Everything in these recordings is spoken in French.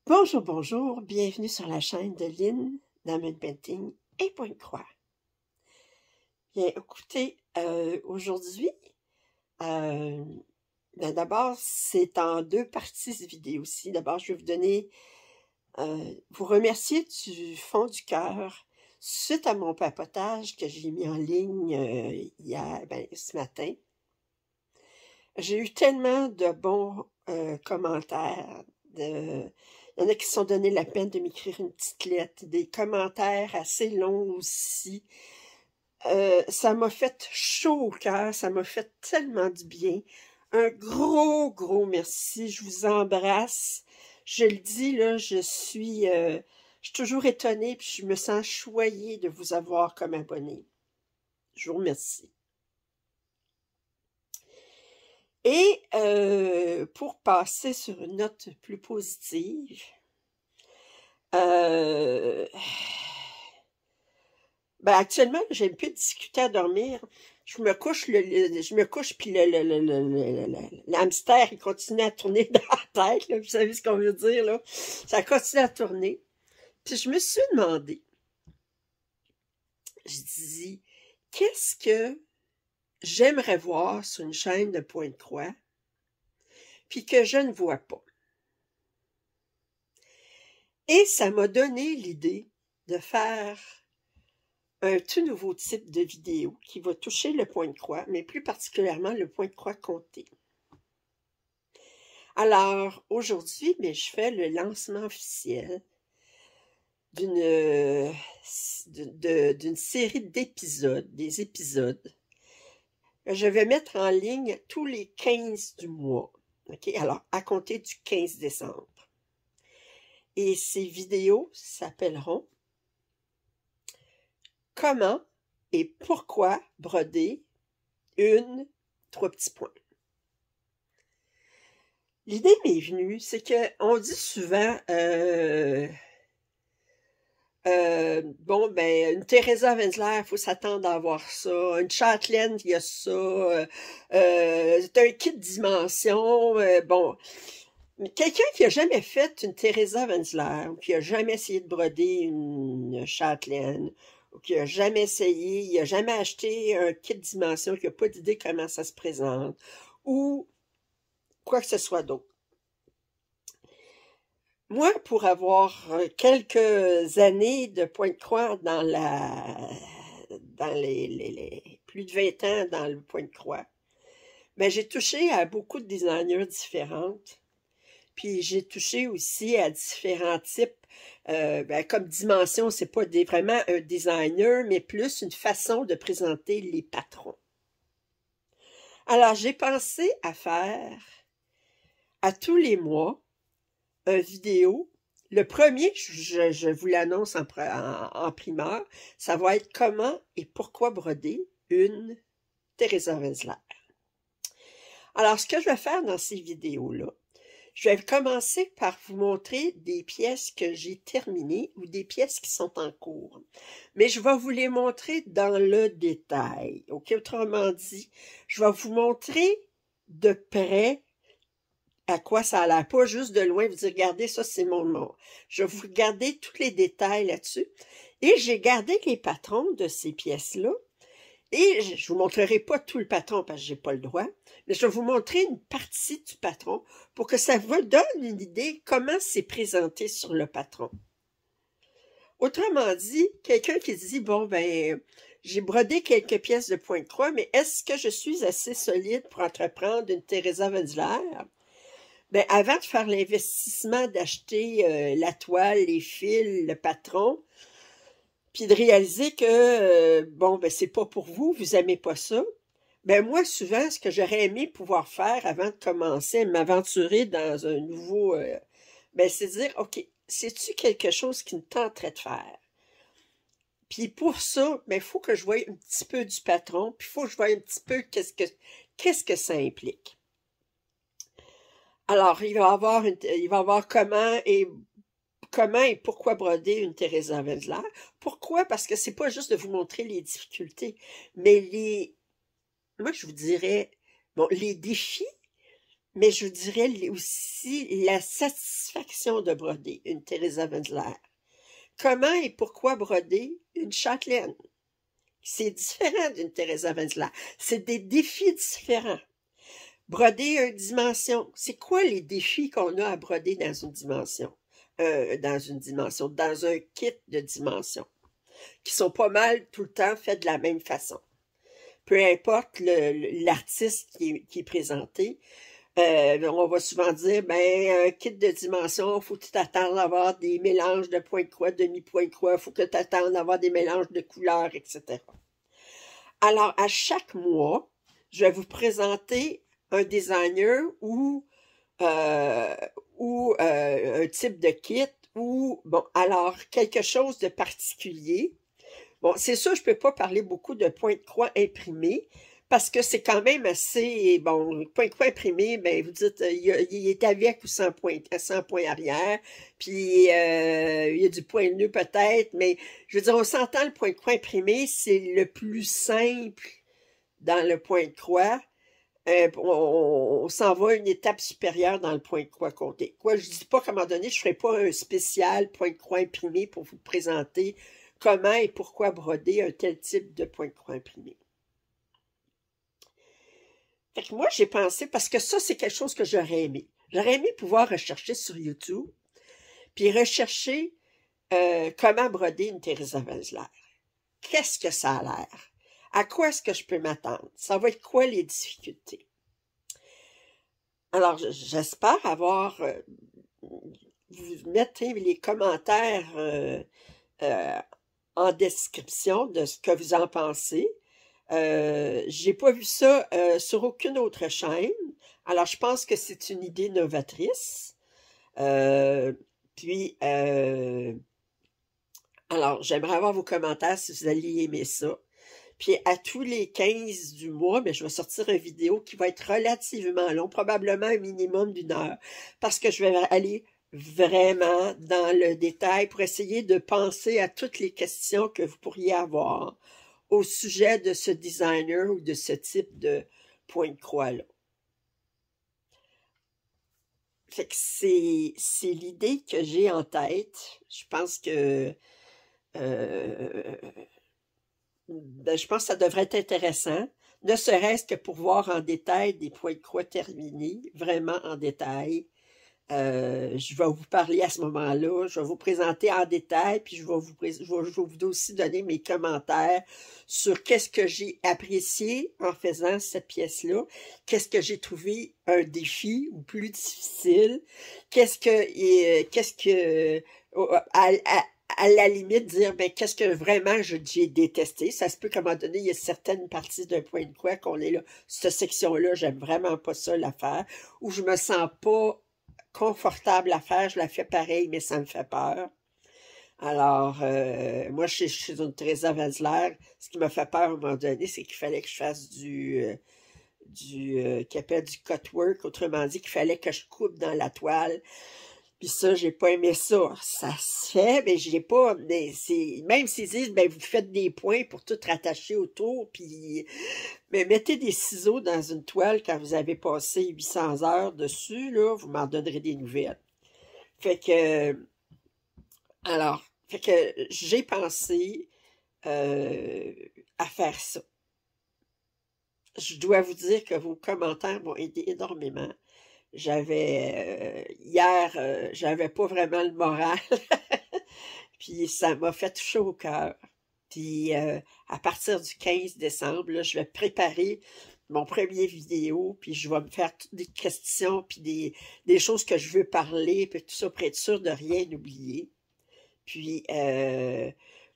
Bonjour, bonjour, bienvenue sur la chaîne de Lynn, Diamond Painting et Pointe-Croix. Bien, écoutez, aujourd'hui, euh, d'abord, c'est en deux parties cette vidéo-ci. D'abord, je vais vous donner, vous remercier du fond du cœur suite à mon papotage que j'ai mis en ligne ce matin. J'ai eu tellement de bons commentaires. Il y en a qui se sont donné la peine de m'écrire une petite lettre, des commentaires assez longs aussi. Ça m'a fait chaud au cœur, ça m'a fait tellement du bien. Un gros merci, je vous embrasse. Je le dis, là, je suis toujours étonnée, puis je me sens choyée de vous avoir comme abonné. Je vous remercie. Et pour passer sur une note plus positive, actuellement, j'aime plus discuter à dormir. Je me couche, puis l'hamster, il continue à tourner dans la tête, là, vous savez ce qu'on veut dire, là. Ça continue à tourner. Puis je me suis demandé, je dis, qu'est-ce que j'aimerais voir sur une chaîne de Pointe-Croix, puis que je ne vois pas. Et ça m'a donné l'idée de faire un tout nouveau type de vidéo qui va toucher le point de croix, mais plus particulièrement le point de croix compté. Alors, aujourd'hui, je fais le lancement officiel d'une série d'épisodes, des épisodes. Je vais mettre en ligne tous les 15 du mois. OK? Alors, à compter du 15 décembre. Et ces vidéos s'appelleront « Comment et pourquoi broder trois petits points ». L'idée m'est venue, c'est qu'on dit souvent, une Teresa Wenzler, il faut s'attendre à avoir ça. Une Châtelaine, il y a ça. C'est un kit de dimension. Mais quelqu'un qui a jamais fait une Teresa Wenzler, ou qui a jamais essayé de broder une Châtelaine, ou qui a jamais essayé, il a jamais acheté un kit de dimension, qui n'a pas d'idée comment ça se présente, ou quoi que ce soit d'autre. Moi, pour avoir quelques années de Pointe-Croix dans les plus de 20 ans dans le Pointe-Croix, j'ai touché à beaucoup de designers différentes. Puis j'ai touché aussi à différents types. Comme dimension, c'est pas vraiment un designer, mais plus une façon de présenter les patrons. Alors, j'ai pensé à faire à tous les mois une vidéo. Le premier, je vous l'annonce en primeur, ça va être comment et pourquoi broder une Teresa Wenzler. Alors, ce que je vais faire dans ces vidéos-là, je vais commencer par vous montrer des pièces que j'ai terminées ou des pièces qui sont en cours. Mais je vais vous les montrer dans le détail. OK? Autrement dit, je vais vous montrer de près à quoi ça a l'air. Pas juste de loin, vous dire, regardez, ça c'est mon nom. Je vais vous garder tous les détails là-dessus. Et j'ai gardé les patrons de ces pièces-là. Et je vous montrerai pas tout le patron parce que j'ai pas le droit, mais je vais vous montrer une partie du patron pour que ça vous donne une idée comment c'est présenté sur le patron. Autrement dit, quelqu'un qui dit, j'ai brodé quelques pièces de point de croix, mais est-ce que je suis assez solide pour entreprendre une Teresa Wenzler? Avant de faire l'investissement d'acheter la toile, les fils, le patron, puis de réaliser que, c'est pas pour vous, vous aimez pas ça. Moi, souvent, ce que j'aurais aimé pouvoir faire avant de commencer à m'aventurer dans un nouveau, c'est dire, OK, c'est-tu quelque chose qui me tenterait de faire? Puis pour ça, il faut que je voie un petit peu du patron, puis il faut que je voie un petit peu qu'est-ce que ça implique. Alors, il va y avoir comment et pourquoi broder une Teresa Wenzler. Pourquoi? Parce que c'est pas juste de vous montrer les difficultés, mais moi je vous dirais, les défis mais je vous dirais aussi la satisfaction de broder une Theresa Wenzler. Comment et pourquoi broder une châtelaine? C'est différent d'une Theresa Wenzler. C'est des défis différents. Broder une dimension. C'est quoi les défis qu'on a à broder dans une dimension? Dans un kit de dimensions, qui sont pas mal tout le temps faits de la même façon. Peu importe l'artiste qui est présenté, on va souvent dire, ben, un kit de dimension, faut que tu t'attendes à avoir des mélanges de points de croix, demi-points de croix, faut que tu t'attendes à avoir des mélanges de couleurs, etc. Alors, à chaque mois, je vais vous présenter un designer ou un type de kit ou, bon, alors, quelque chose de particulier. Bon, c'est sûr, je peux pas parler beaucoup de points de croix imprimés parce que c'est quand même assez, bon, point de croix imprimé, ben, vous dites, il est avec ou sans point arrière, puis il y a du point nœud peut-être, mais je veux dire, on s'entend, le point de croix imprimé, c'est le plus simple dans le point de croix. On s'en va une étape supérieure dans le point de croix compté. Quoi, je dis pas qu'à un moment donné, je ferai pas un spécial point de croix imprimé pour vous présenter comment et pourquoi broder un tel type de point de croix imprimé. Fait que moi, j'ai pensé, parce que ça, c'est quelque chose que j'aurais aimé. J'aurais aimé pouvoir rechercher sur YouTube, puis rechercher comment broder une Theresa Wenzler. Qu'est-ce que ça a l'air? À quoi est-ce que je peux m'attendre? Ça va être quoi les difficultés? Alors, j'espère avoir... vous mettez les commentaires en description de ce que vous en pensez. J'ai pas vu ça sur aucune autre chaîne. Alors, je pense que c'est une idée novatrice. Alors, j'aimerais avoir vos commentaires si vous alliez aimer ça. Puis à tous les 15 du mois, ben, je vais sortir une vidéo qui va être relativement long, probablement un minimum d'1 heure, parce que je vais aller vraiment dans le détail pour essayer de penser à toutes les questions que vous pourriez avoir au sujet de ce designer ou de ce type de point de croix-là. Fait que c'est l'idée que j'ai en tête. Je pense que je pense que ça devrait être intéressant, ne serait-ce que pour voir en détail des points de croix terminés, vraiment en détail. Je vais vous parler à ce moment-là, je vais vous présenter en détail, puis je vais vous aussi donner mes commentaires sur qu'est-ce que j'ai apprécié en faisant cette pièce-là, qu'est-ce que j'ai trouvé un défi ou plus difficile, qu'est-ce que à la limite dire, ben, qu'est-ce que vraiment j'ai détesté. Ça se peut qu'à un moment donné, il y a certaines parties d'un point de croix qu'on est là, cette section-là, j'aime vraiment pas ça la faire, ou je me sens pas confortable à faire, je la fais pareil, mais ça me fait peur. Alors, moi, chez une Theresa Wenzler, ce qui m'a fait peur à un moment donné, c'est qu'il fallait que je fasse qu'il appelle du cutwork, autrement dit, qu'il fallait que je coupe dans la toile. Puis ça, j'ai pas aimé ça. Ça se fait, mais j'ai pas... même s'ils disent, ben, vous faites des points pour tout rattacher autour, puis... Mais mettez des ciseaux dans une toile quand vous avez passé 800 heures dessus, là, vous m'en donnerez des nouvelles. Fait que... Alors, j'ai pensé à faire ça. Je dois vous dire que vos commentaires m'ont aidé énormément. Hier, j'avais pas vraiment le moral, puis ça m'a fait chaud au cœur. Puis à partir du 15 décembre, là, je vais préparer mon premier vidéo, puis je vais me faire toutes des questions, puis des choses que je veux parler, puis tout ça pour être sûr de rien oublier. Puis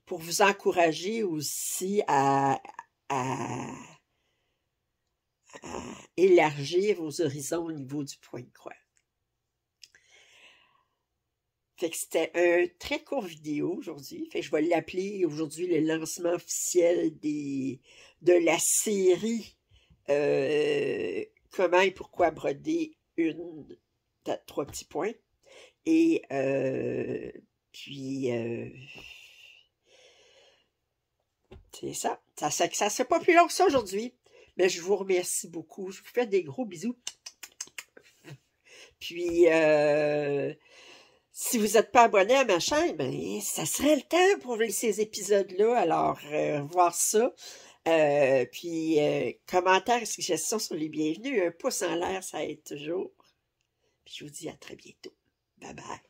pour vous encourager aussi à élargir vos horizons au niveau du point de croix. Fait que c'était un très court vidéo aujourd'hui. Fait que je vais l'appeler aujourd'hui le lancement officiel de la série Comment et pourquoi broder trois petits points. Et puis c'est ça. Ça c'est pas plus long que ça aujourd'hui. Mais je vous remercie beaucoup. Je vous fais des gros bisous. Puis, si vous n'êtes pas abonné à ma chaîne, ben, ça serait le temps pour ces épisodes-là. Alors, voir ça. Puis, commentaires et suggestions sont les bienvenus. Un pouce en l'air, ça aide toujours. Puis, je vous dis à très bientôt. Bye bye.